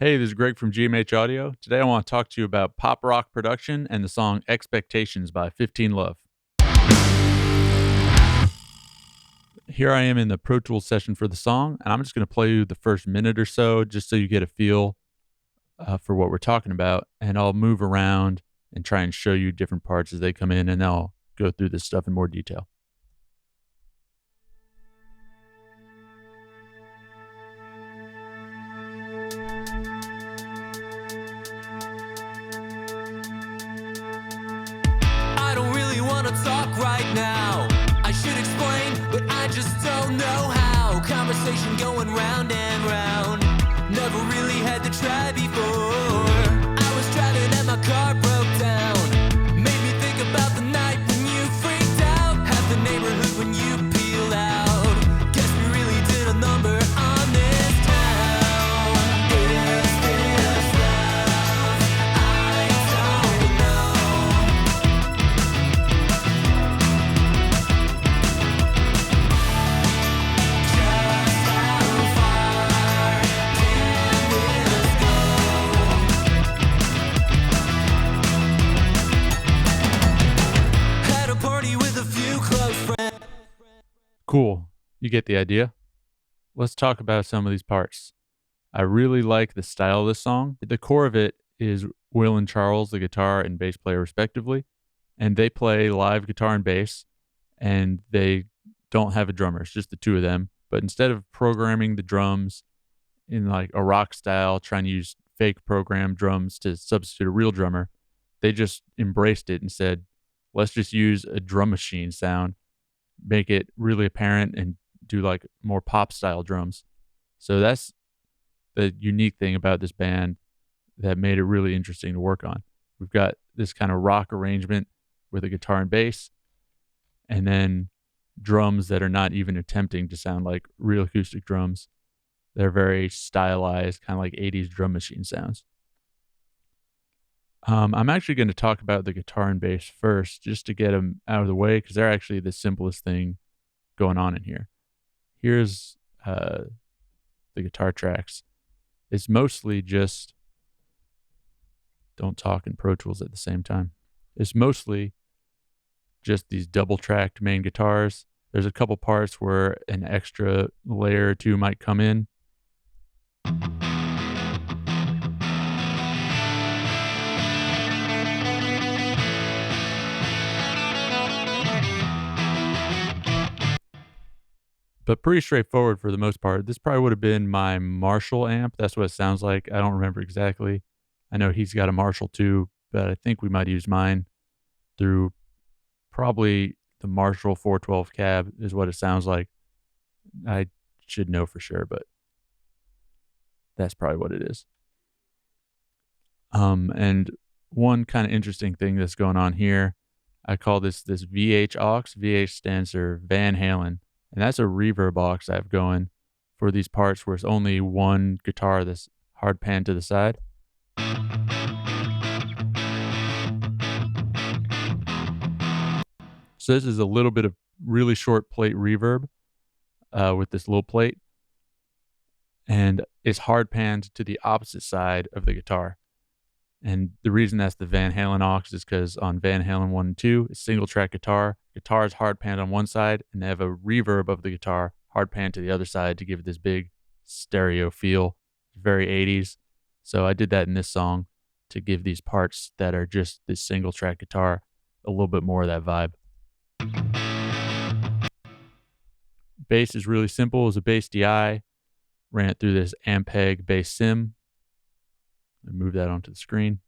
Hey, this is Greg from GMH Audio. Today I want to talk to you about pop rock production and the song Expectations by 15 Love. Here I am in the Pro Tools session for the song, and I'm just going to play you the first minute or so just so you get a feel for what we're talking about. And I'll move around and try and show you different parts as they come in, and I'll go through this stuff in more detail. I don't really want to talk right now. I should explain, but I just don't know how. Conversation going round and round. Never really had to try before. I was driving and my car broke down. Made me think about the night when you freaked out. Half the neighborhood when you peeled out. Guess we really did a number on this town. Is this love? I don't know. Just how far can this go? Had a party with a few close friends. Cool. You get the idea. Let's talk about some of these parts. I really like the style of this song. The core of it is Will and Charles, the guitar and bass player, respectively, and they play live guitar and bass, and they don't have a drummer. It's just the two of them. But instead of programming the drums in like a rock style, trying to use fake programmed drums to substitute a real drummer, they just embraced it and said, let's just use a drum machine sound, make it really apparent, and do like more pop style drums. So that's the unique thing about this band that made it really interesting to work on. We've got this kind of rock arrangement with a guitar and bass, and then drums that are not even attempting to sound like real acoustic drums. They're very stylized, kind of like 80s drum machine sounds. I'm actually going to talk about the guitar and bass first, just to get them out of the way, because they're actually the simplest thing going on in here. Here's the guitar tracks. It's mostly just, don't talk in Pro Tools at the same time. It's mostly just these double tracked main guitars. There's a couple parts where an extra layer or two might come in. But pretty straightforward for the most part. This probably would have been my Marshall amp. That's what it sounds like. I don't remember exactly. I know he's got a Marshall too, but I think we might use mine through probably the Marshall 412 cab is what it sounds like. I should know for sure, but that's probably what it is. And one kind of interesting thing that's going on here, I call this VH aux. VH stands for Van Halen. And that's a reverb aux I have going for these parts where it's only one guitar that's hard pan to the side. So this is a little bit of really short plate reverb with this low plate. And it's hard panned to the opposite side of the guitar. And the reason that's the Van Halen aux is because on Van Halen 1 and 2, it's single track guitar. Guitar is hard panned on one side, and they have a reverb of the guitar hard panned to the other side to give it this big stereo feel. Very 80s. So I did that in this song to give these parts that are just this single track guitar a little bit more of that vibe. Bass is really simple. It's a bass DI. Ran it through this Ampeg bass sim. And move that onto the screen.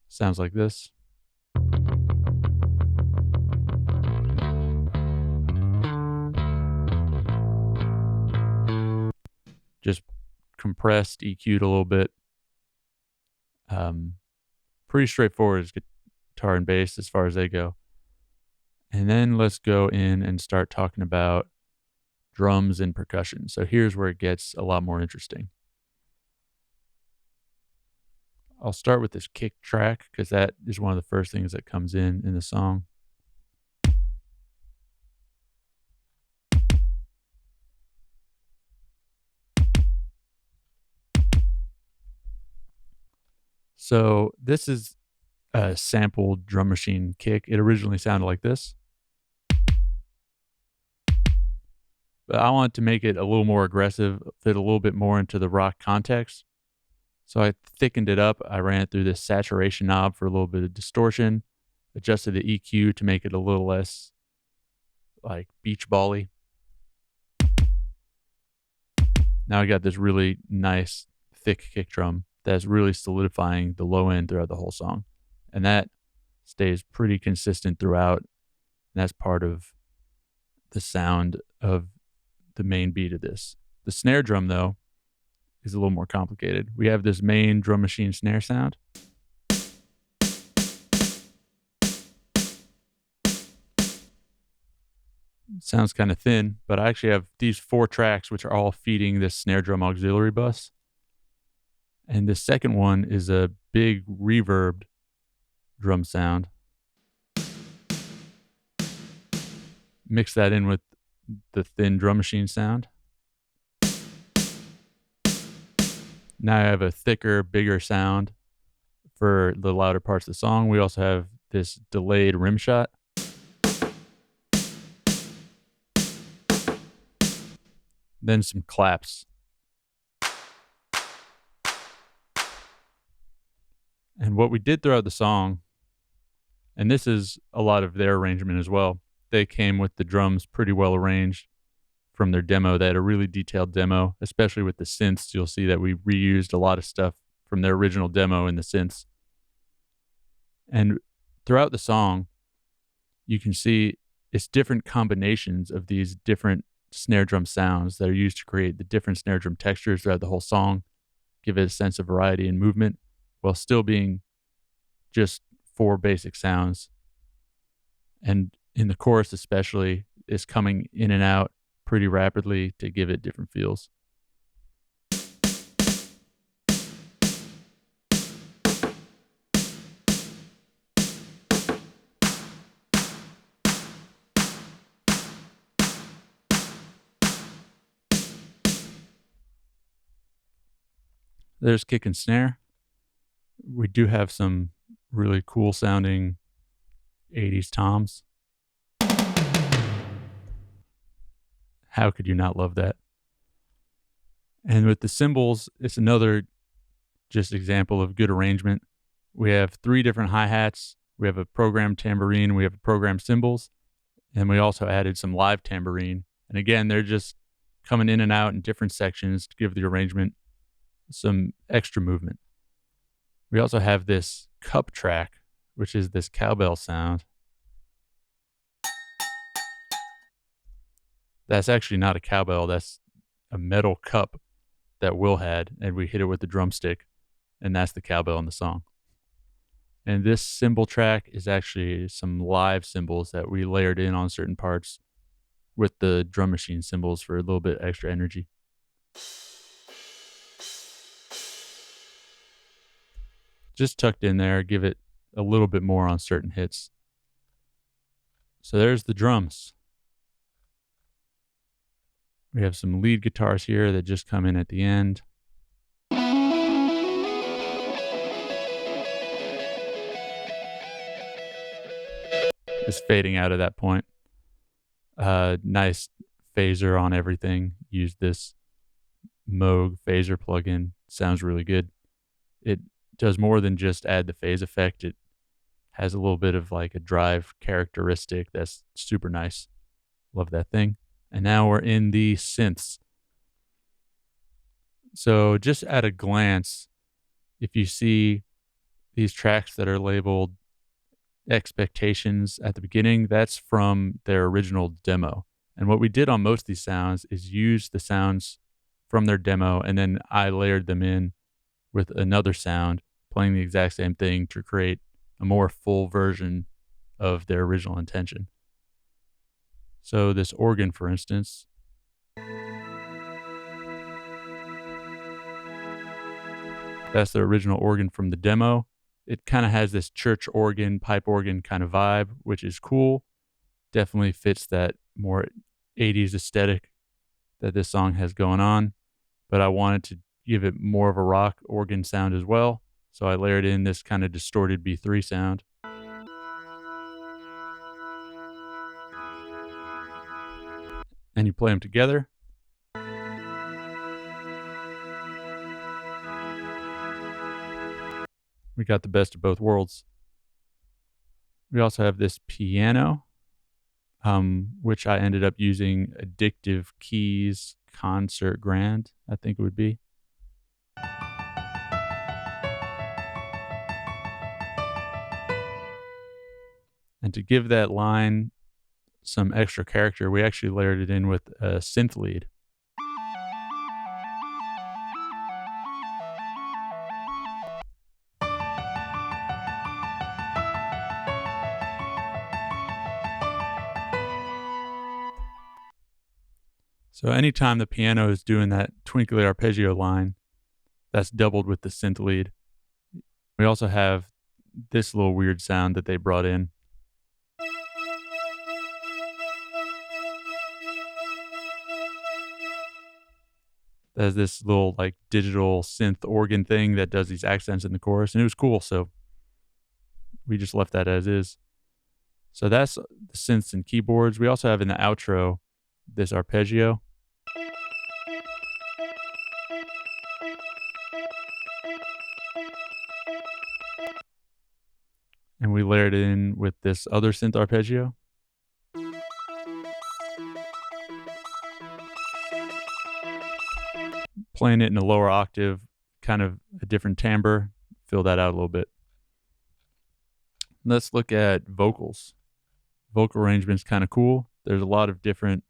Sounds like this. Just compressed, EQ'd a little bit. Pretty straightforward as guitar and bass as far as they go. And then let's go in and start talking about drums and percussion. So here's where it gets a lot more interesting. I'll start with this kick track because that is one of the first things that comes in the song. So this is a sampled drum machine kick. It originally sounded like this, but I wanted to make it a little more aggressive, fit a little bit more into the rock context. So I thickened it up. I ran it through this saturation knob for a little bit of distortion, adjusted the EQ to make it a little less like beach bally. Now I got this really nice thick kick drum that's really solidifying the low end throughout the whole song. And that stays pretty consistent throughout. And that's part of the sound of the main beat of this. The snare drum, though, is a little more complicated. We have this main drum machine snare sound. Sounds kind of thin, but I actually have these 4 tracks which are all feeding this snare drum auxiliary bus. And the second one is a big reverbed drum sound. Mix that in with the thin drum machine sound. Now I have a thicker, bigger sound for the louder parts of the song. We also have this delayed rim shot. Then some claps. And what we did throughout the song, and this is a lot of their arrangement as well, they came with the drums pretty well arranged from their demo. They had a really detailed demo, especially with the synths. You'll see that we reused a lot of stuff from their original demo in the synths. And throughout the song, you can see it's different combinations of these different snare drum sounds that are used to create the different snare drum textures throughout the whole song, give it a sense of variety and movement, while still being just 4 basic sounds. And in the chorus especially, is coming in and out pretty rapidly to give it different feels. There's kick and snare. We do have some really cool sounding 80s toms. How could you not love that? And with the cymbals, it's another just example of good arrangement. We have 3 different hi-hats. We have a programmed tambourine. We have programmed cymbals. And we also added some live tambourine. And again, they're just coming in and out in different sections to give the arrangement some extra movement. We also have this cup track, which is this cowbell sound. That's actually not a cowbell. That's a metal cup that Will had, and we hit it with the drumstick, and that's the cowbell in the song. And this cymbal track is actually some live cymbals that we layered in on certain parts with the drum machine cymbals for a little bit extra energy. Just tucked in there, give it a little bit more on certain hits. So there's the drums. We have some lead guitars here that just come in at the end. Just fading out at that point. Nice phaser on everything. Use this Moog phaser plugin. Sounds really good. It does more than just add the phase effect. It has a little bit of like a drive characteristic that's super nice. Love that thing. And now we're in the synths. So just at a glance, if you see these tracks that are labeled expectations at the beginning, that's from their original demo. And what we did on most of these sounds is use the sounds from their demo, and then I layered them in with another sound playing the exact same thing to create a more full version of their original intention. So this organ, for instance, that's the original organ from the demo. It kind of has this church organ, pipe organ kind of vibe, which is cool. Definitely fits that more 80s aesthetic that this song has going on. But I wanted to give it more of a rock organ sound as well. So I layered in this kind of distorted B3 sound. And you play them together. We got the best of both worlds. We also have this piano, which I ended up using Addictive Keys Concert Grand, I think it would be. And to give that line some extra character, we actually layered it in with a synth lead. So anytime the piano is doing that twinkly arpeggio line, that's doubled with the synth lead. We also have this little weird sound that they brought in. There's this little like digital synth organ thing that does these accents in the chorus, and it was cool, so we just left that as is. So that's the synths and keyboards. We also have in the outro this arpeggio. And we layered it in with this other synth arpeggio. Playing it in a lower octave, kind of a different timbre, fill that out a little bit. Let's look at vocals. Vocal arrangement's kind of cool. There's a lot of different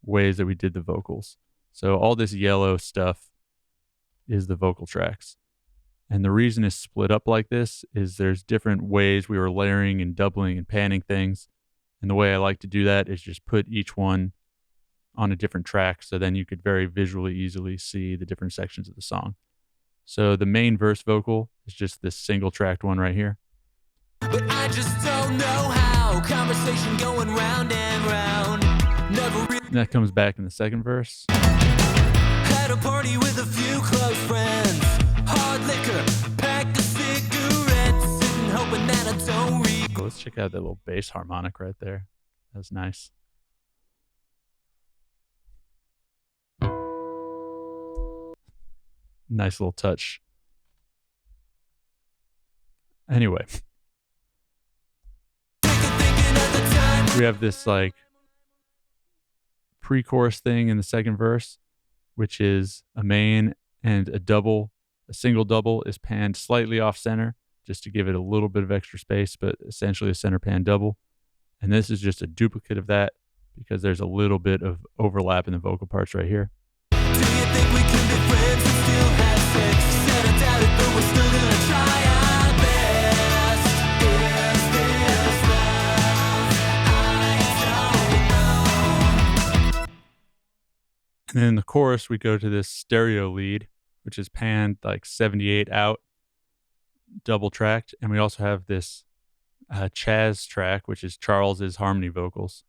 ways that we did the vocals. So all this yellow stuff is the vocal tracks. And the reason it's split up like this is there's different ways we were layering and doubling and panning things. And the way I like to do that is just put each one on a different track, so then you could very visually easily see the different sections of the song. So the main verse vocal is just this single tracked one right here. But I just don't know how. Conversation going round and round. Never really And that comes back in the second verse. had a party with a few close friends. Hard liquor, pack of cigarettes, sitting hoping that I don't read. So let's check out that little bass harmonic right there. That's nice. Nice little touch. Anyway, we have this like pre-chorus thing in the second verse, which is a main and a double. A single double is panned slightly off center just to give it a little bit of extra space, but essentially a center pan double. And this is just a duplicate of that because there's a little bit of overlap in the vocal parts right here. Do you think we can be friends and still have sex? Said I doubt it, but we're still gonna try our best. Is this love? I don't know. And then in the chorus, we go to this stereo lead, which is panned like 78 out, double tracked. And we also have this Chaz track, which is Charles's harmony vocals.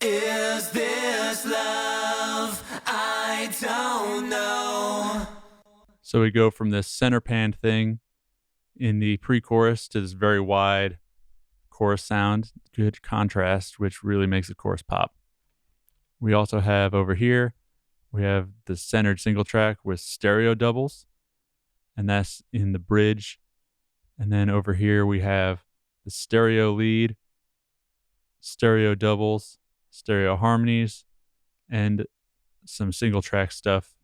Is this love? I don't know. So we go from this center pan thing in the pre-chorus to this very wide chorus sound, good contrast, which really makes the chorus pop. We also have over here, we have the centered single track with stereo doubles, and that's in the bridge. And then over here we have the stereo lead, stereo doubles, stereo harmonies, and some single track stuff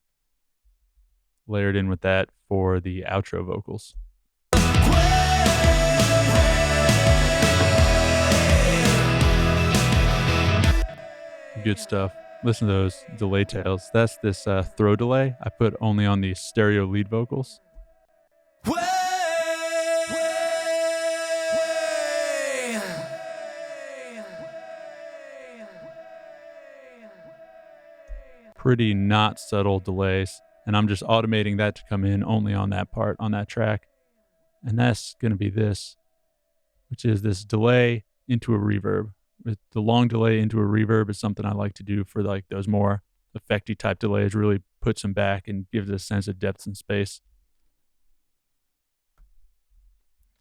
layered in with that for the outro vocals. Good stuff. Listen to those delay tails. That's this throw delay I put only on the stereo lead vocals. Pretty not subtle delays, and I'm just automating that to come in only on that part, on that track. And that's going to be this, which is this delay into a reverb. With the long delay into a reverb is something I like to do for like those more effecty type delays, really puts them back and gives it a sense of depth and space.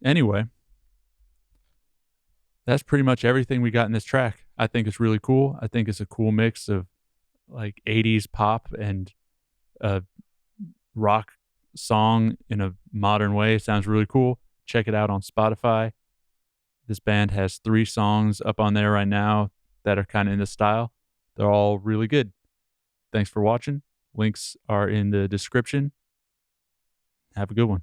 Anyway, that's pretty much everything we got in this track. I think it's really cool. I think it's a cool mix of like 80s pop and a rock song in a modern way. It sounds really cool. Check it out on Spotify. This band has 3 songs up on there right now that are kind of in the style. They're all really good. Thanks for watching. Links are in the description. Have a good one.